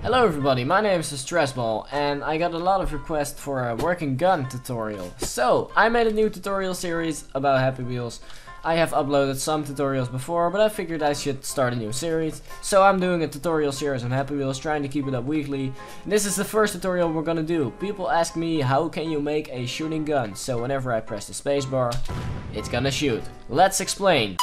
Hello everybody, my name is Stressball and I got a lot of requests for a working gun tutorial. So, I made a new tutorial series about Happy Wheels. I have uploaded some tutorials before, but I figured I should start a new series. So I'm doing a tutorial series on Happy Wheels, trying to keep it up weekly. This is the first tutorial we're gonna do. People ask me, how can you make a shooting gun? So whenever I press the spacebar, it's gonna shoot. Let's explain.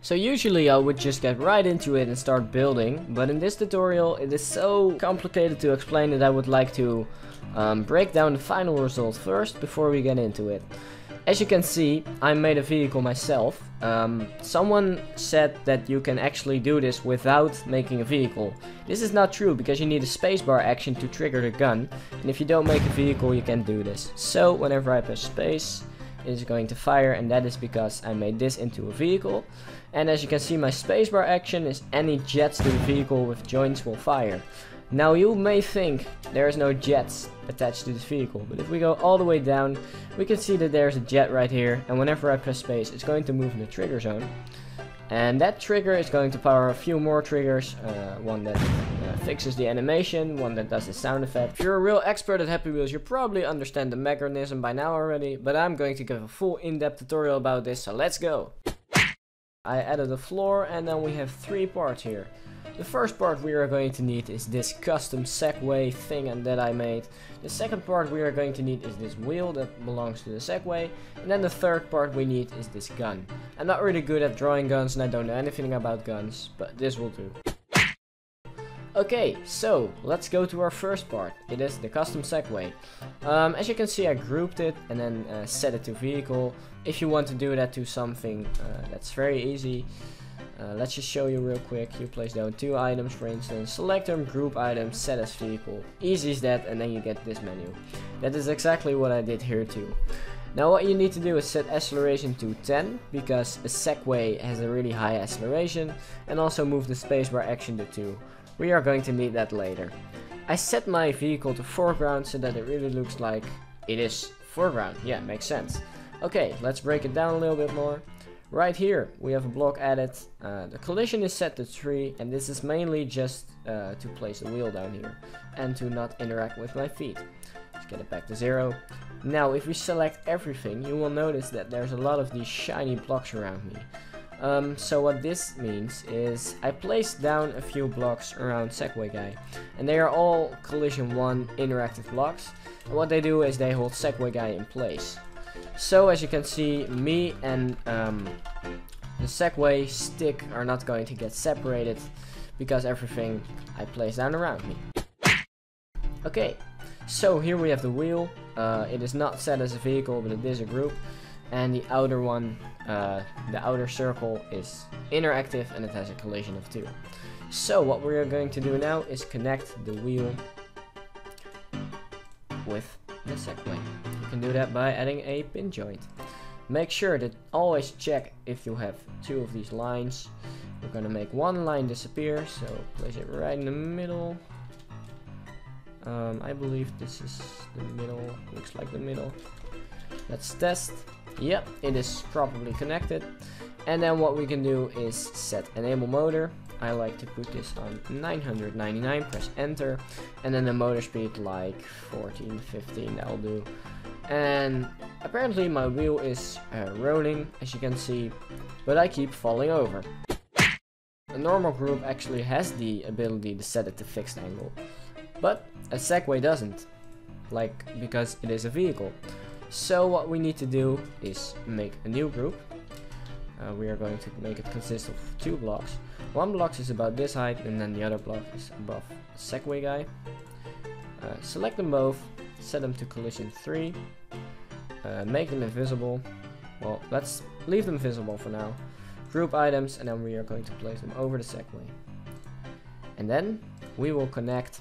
So usually I would just get right into it and start building, but in this tutorial it is so complicated to explain that I would like to break down the final result first before we get into it. As you can see, I made a vehicle myself. Someone said that you can actually do this without making a vehicle. This is not true because you need a spacebar action to trigger the gun, and if you don't make a vehicle you can't do this. So whenever I press space, it is going to fire, and that is because I made this into a vehicle. And as you can see, my spacebar action is any jets to the vehicle with joints will fire. Now you may think there is no jets attached to this vehicle, but if we go all the way down, we can see that there's a jet right here, and whenever I press space, it's going to move in the trigger zone. And that trigger is going to power a few more triggers, one that fixes the animation, one that does the sound effect. If you're a real expert at Happy Wheels, you probably understand the mechanism by now already, but I'm going to give a full in-depth tutorial about this, so let's go! I added a floor, and then we have three parts here. The first part we are going to need is this custom Segway thing that I made. The second part we are going to need is this wheel that belongs to the Segway. And then the third part we need is this gun. I'm not really good at drawing guns and I don't know anything about guns, but this will do. Okay, so let's go to our first part. It is the custom Segway. As you can see, I grouped it and then set it to vehicle. If you want to do that to something, that's very easy. Let's just show you real quick. You place down two items, for instance, select them, group items, set as vehicle. Easy as that, and then you get this menu. That is exactly what I did here too. Now what you need to do is set acceleration to 10, because a Segway has a really high acceleration, and also move the spacebar action to 2. We are going to need that later. I set my vehicle to foreground so that it really looks like it is foreground. Yeah, makes sense. Okay, let's break it down a little bit more. Right here we have a block added. The collision is set to 3, and this is mainly just to place the wheel down here and to not interact with my feet. Let's get it back to 0. Now if we select everything, you will notice that there's a lot of these shiny blocks around me. So what this means is I placed down a few blocks around Segway Guy, and they are all collision 1 interactive blocks, and what they do is they hold Segway Guy in place. So as you can see, me and the Segway stick are not going to get separated because everything I place down around me. Okay, so here we have the wheel. It is not set as a vehicle, but it is a group. And the outer one, the outer circle is interactive and it has a collision of 2. So what we are going to do now is connect the wheel with the Segway. You can do that by adding a pin joint. Make sure that always check if you have 2 of these lines. We're gonna make one line disappear, so place it right in the middle. I believe this is the middle, looks like the middle. Let's test. Yep, it is properly connected. And then what we can do is set enable motor. I like to put this on 999, press enter, and then the motor speed like 14, 15, that'll do. And apparently my wheel is rolling, as you can see, but I keep falling over. A normal group actually has the ability to set it to fixed angle, but a Segway doesn't, because it is a vehicle. So what we need to do is make a new group. We are going to make it consist of 2 blocks. One block is about this height, and then the other block is above the Segway Guy. Select them both, set them to collision 3, make them invisible. Well, let's leave them visible for now. Group items, and then we are going to place them over the Segway. And then we will connect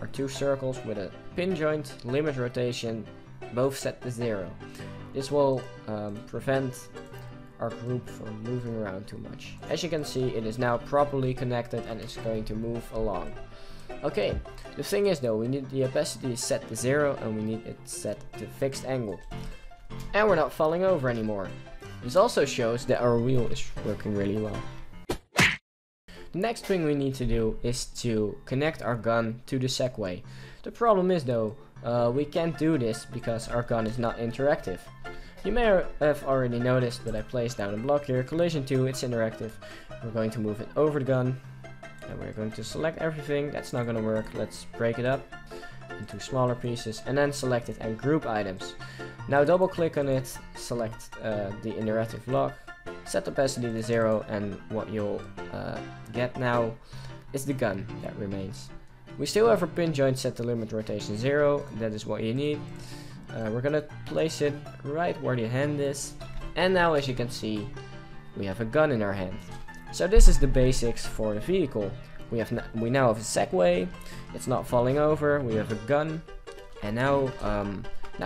our 2 circles with a pin joint, limit rotation, both set to 0. This will prevent our group from moving around too much. As you can see, it is now properly connected and it's going to move along. Okay, the thing is though, we need the opacity set to 0 and we need it set to fixed angle. And we're not falling over anymore. This also shows that our wheel is working really well. The next thing we need to do is to connect our gun to the Segway. The problem is though, we can't do this because our gun is not interactive. You may have already noticed, but I placed down a block here, collision 2, it's interactive. We're going to move it over the gun, and we're going to select everything. That's not going to work. Let's break it up into smaller pieces, and then select it and group items. Now double click on it, select the interactive block, set opacity to 0, and what you'll get now is the gun that remains. We still have our pin joint set to limit rotation 0, that is what you need. We're gonna place it right where the hand is, and now as you can see we have a gun in our hand. So this is the basics for the vehicle. We now have a Segway, it's not falling over, we have a gun, and now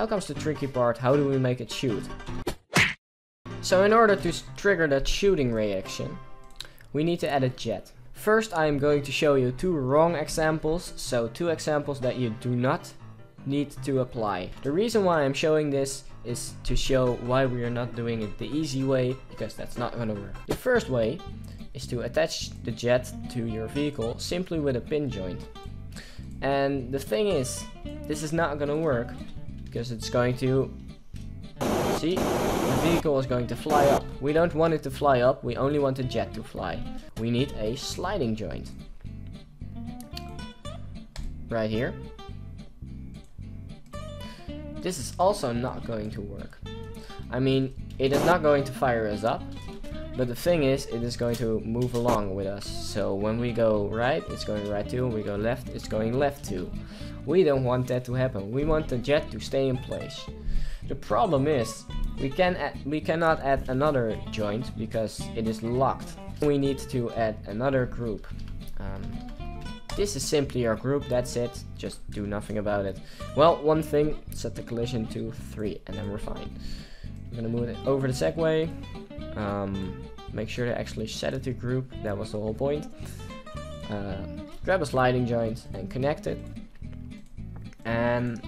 comes the tricky part: how do we make it shoot? So in order to trigger that shooting reaction, we need to add a jet. First I am going to show you 2 wrong examples, so 2 examples that you do not need to apply. The reason why I'm showing this is to show why we are not doing it the easy way, because that's not gonna work. The first way is to attach the jet to your vehicle simply with a pin joint. And the thing is, this is not gonna work because it's going to, see, the vehicle is going to fly up. We don't want it to fly up, we only want the jet to fly. We need a sliding joint. Right here. This is also not going to work. I mean, it is not going to fire us up, but the thing is, it is going to move along with us. So when we go right, it's going right too, when we go left, it's going left too. We don't want that to happen. We want the jet to stay in place. The problem is, we cannot add another joint because it is locked. We need to add another group. This is simply our group, that's it, just do nothing about it. Well, one thing, set the collision to 3 and then we're fine. I'm gonna move it over the Segway, make sure to actually set it to group, that was the whole point. Grab a sliding joint and connect it. And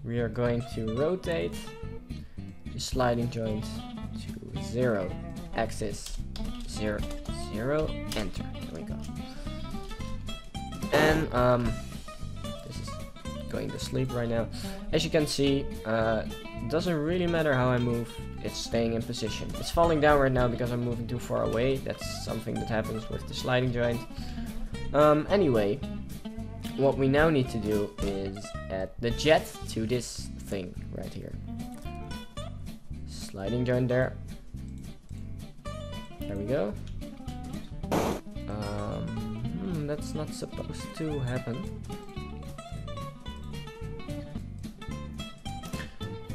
we are going to rotate the sliding joint to 0, axis 0, 0, enter, there we go. And this is going to sleep right now. As you can see, it doesn't really matter how I move, it's staying in position. It's falling down right now because I'm moving too far away. That's something that happens with the sliding joint. Anyway, what we now need to do is add the jet to this thing right here. Sliding joint there. There we go. That's not supposed to happen.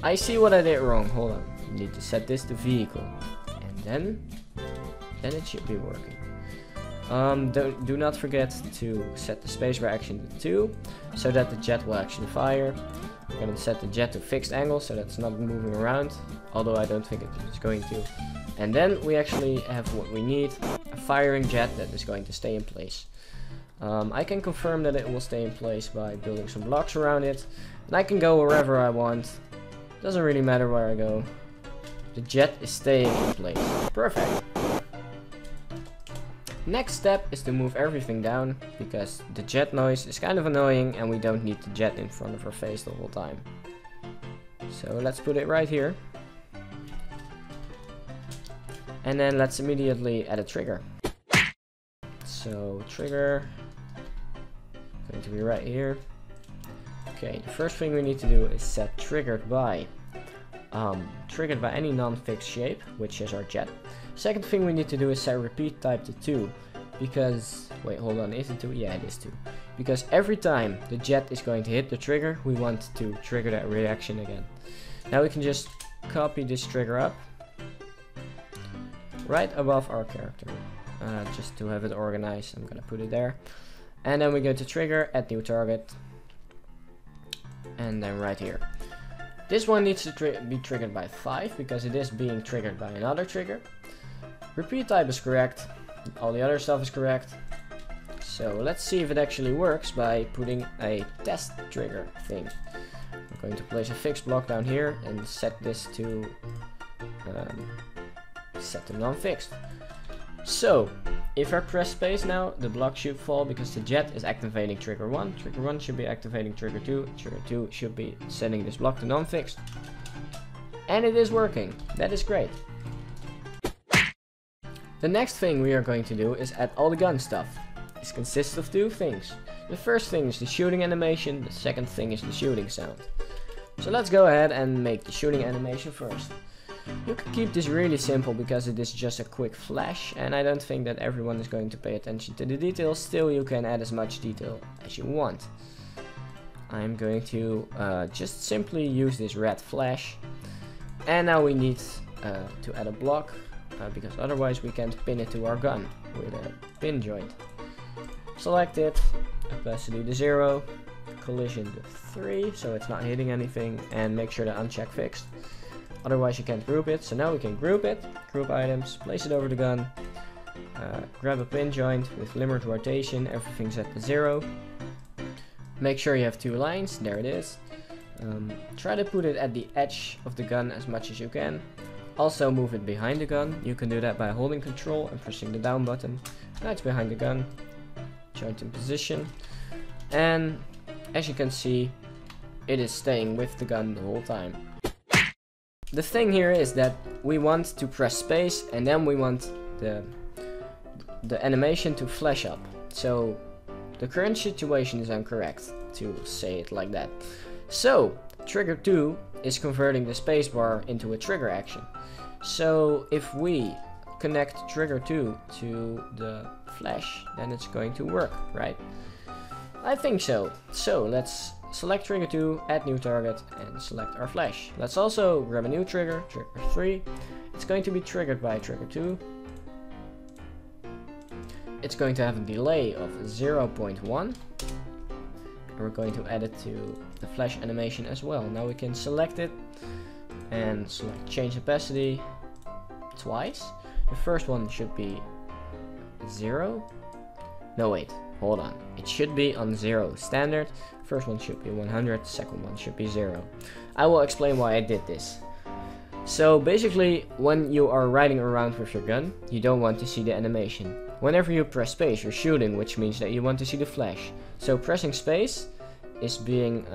I see what I did wrong. Hold on. You need to set this to vehicle, and then it should be working. Do not forget to set the spacebar action to 2, so that the jet will actually fire. We're going to set the jet to fixed angle, so that's not moving around, although I don't think it's going to. And then we actually have what we need, a firing jet that is going to stay in place. I can confirm that it will stay in place by building some blocks around it, and I can go wherever I want. Doesn't really matter where I go. The jet is staying in place. Perfect. Next step is to move everything down, because the jet noise is kind of annoying and we don't need the jet in front of our face the whole time. So let's put it right here. And then let's immediately add a trigger. So trigger, going to be right here. Okay, the first thing we need to do is set triggered by any non-fixed shape, which is our jet. Second thing we need to do is set repeat type to 2, because, wait, hold on, is it 2? Yeah, it is 2. Because every time the jet is going to hit the trigger, we want to trigger that reaction again. Now we can just copy this trigger up right above our character. Just to have it organized, I'm gonna put it there. And then we go to trigger, add new target. And then right here. This one needs to be triggered by 5, because it is being triggered by another trigger. Repeat type is correct. All the other stuff is correct. So let's see if it actually works by putting a test trigger thing. I'm going to place a fixed block down here and set this to set to non-fixed. So if I press space now, the block should fall because the jet is activating trigger 1. Trigger 1 should be activating trigger 2. Trigger 2 should be setting this block to non-fixed. And it is working. That is great. The next thing we are going to do is add all the gun stuff. This consists of two things. The first thing is the shooting animation, the second thing is the shooting sound. So let's go ahead and make the shooting animation first. You can keep this really simple because it is just a quick flash and I don't think that everyone is going to pay attention to the details. Still, you can add as much detail as you want. I'm going to just simply use this red flash. And now we need to add a block because otherwise we can't pin it to our gun with a pin joint. Select it, opacity to 0, collision to 3 so it's not hitting anything, and make sure to uncheck fixed. Otherwise you can't group it. So now we can group it, group items, place it over the gun, grab a pin joint with limit rotation, everything's at the 0. Make sure you have 2 lines, there it is. Try to put it at the edge of the gun as much as you can. Also move it behind the gun. You can do that by holding control and pressing the down button. Now it's behind the gun. Joint in position. And as you can see, it is staying with the gun the whole time. The thing here is that we want to press space and then we want the animation to flash up. So the current situation is incorrect, to say it like that. So trigger 2 is converting the spacebar into a trigger action. So if we connect trigger 2 to the flash, then it's going to work, right? I think so. So let's select trigger 2, add new target, and select our flash. Let's also grab a new trigger, trigger 3. It's going to be triggered by trigger 2. It's going to have a delay of 0.1. And we're going to add it to the flash animation as well. Now we can select it and select change opacity twice. The first one should be 0. No, wait, hold on. It should be on 0 standard. First one should be 100, second one should be 0. I will explain why I did this. So basically, when you are riding around with your gun, you don't want to see the animation. Whenever you press space, you're shooting, which means that you want to see the flash. So pressing space is being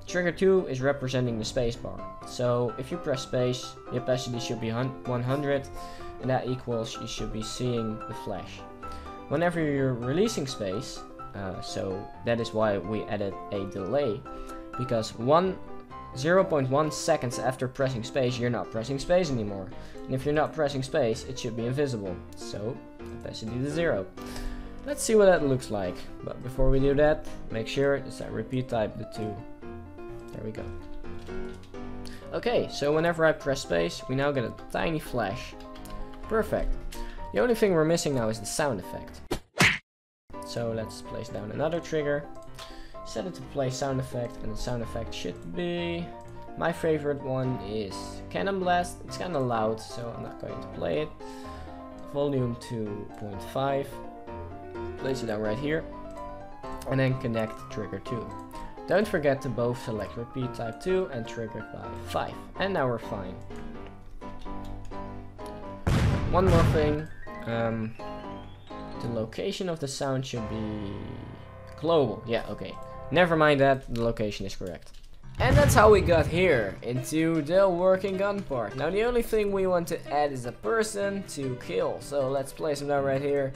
trigger 2 is representing the space bar. So if you press space, the opacity should be 100, and that equals you should be seeing the flash. Whenever you're releasing space, so that is why we added a delay, because 0.1 seconds after pressing space, you're not pressing space anymore. And if you're not pressing space, it should be invisible. So opacity to 0. Let's see what that looks like. But before we do that, make sure it's that repeat type the 2. There we go. Okay, so whenever I press space, we now get a tiny flash. Perfect. The only thing we're missing now is the sound effect. So let's place down another trigger. Set it to play sound effect, and the sound effect should be... My favorite one is Cannon Blast. It's kind of loud, so I'm not going to play it. Volume to 0.5. Place it down right here. And then connect trigger 2. Don't forget to both select repeat type 2 and trigger by 5. And now we're fine. One more thing. The location of the sound should be global. Yeah, okay. Never mind that, the location is correct. And that's how we got here, into the working gun part. Now the only thing we want to add is a person to kill. So let's place him down right here.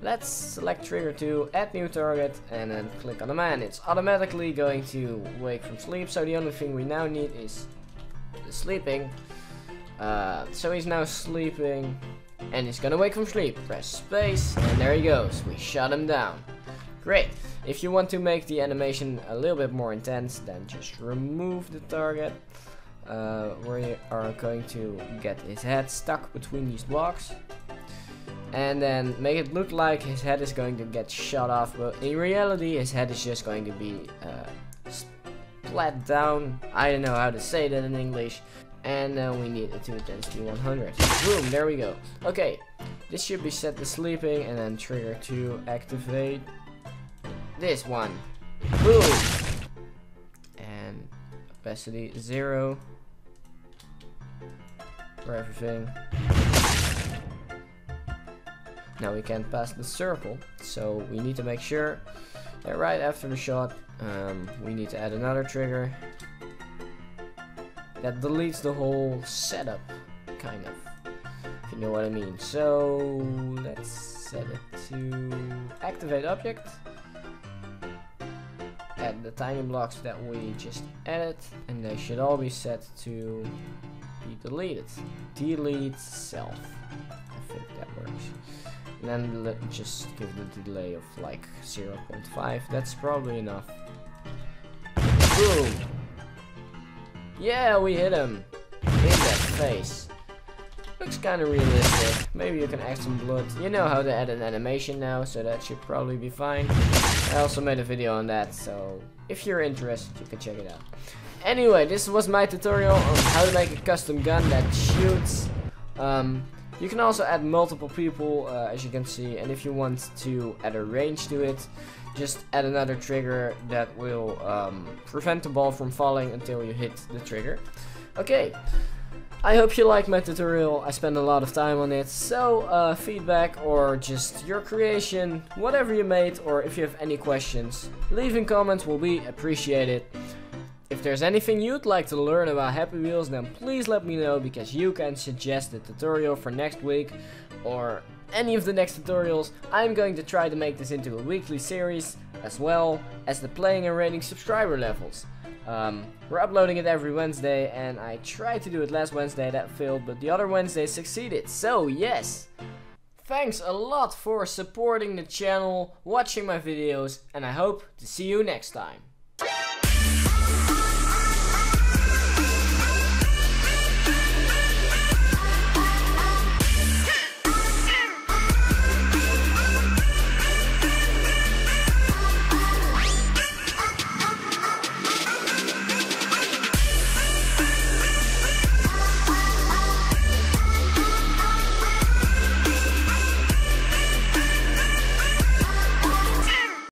Let's select trigger 2, add new target, and then click on the man. It's automatically going to wake from sleep, so the only thing we now need is sleeping. So he's now sleeping, and he's gonna wake from sleep. Press space, and there he goes. We shut him down. Great. If you want to make the animation a little bit more intense, then just remove the target. We are going to get his head stuck between these blocks. And then make it look like his head is going to get shot off, but in reality his head is just going to be splat down. I don't know how to say that in English. And then we need it to intensity 100. Boom, there we go. Okay, This should be set to sleeping and then trigger to activate this one. Boom! And opacity 0 for everything. Now we can't pass the circle, so we need to make sure that right after the shot we need to add another trigger that deletes the whole setup, kind of, if you know what I mean. So let's set it to activate object, add the tiny blocks that we just added, and they should all be set to be deleted. Delete self, I think that works. And then just give the delay of like 0.5. That's probably enough. Boom! Yeah, we hit him in that face. Looks kind of realistic. Maybe you can add some blood. You know how to add an animation now, so that should probably be fine. I also made a video on that, so if you're interested, you can check it out. Anyway, this was my tutorial on how to make a custom gun that shoots. You can also add multiple people, as you can see, and if you want to add a range to it, just add another trigger that will prevent the ball from falling until you hit the trigger. Okay, I hope you liked my tutorial. I spent a lot of time on it, so feedback or just your creation, whatever you made, or if you have any questions, leaving comments will be appreciated. If there's anything you'd like to learn about Happy Wheels, then please let me know, because you can suggest a tutorial for next week or any of the next tutorials. I'm going to try to make this into a weekly series, as well as the playing and rating subscriber levels. We're uploading it every Wednesday, and I tried to do it last Wednesday, that failed, but the other Wednesday succeeded. So yes, thanks a lot for supporting the channel, watching my videos, and I hope to see you next time.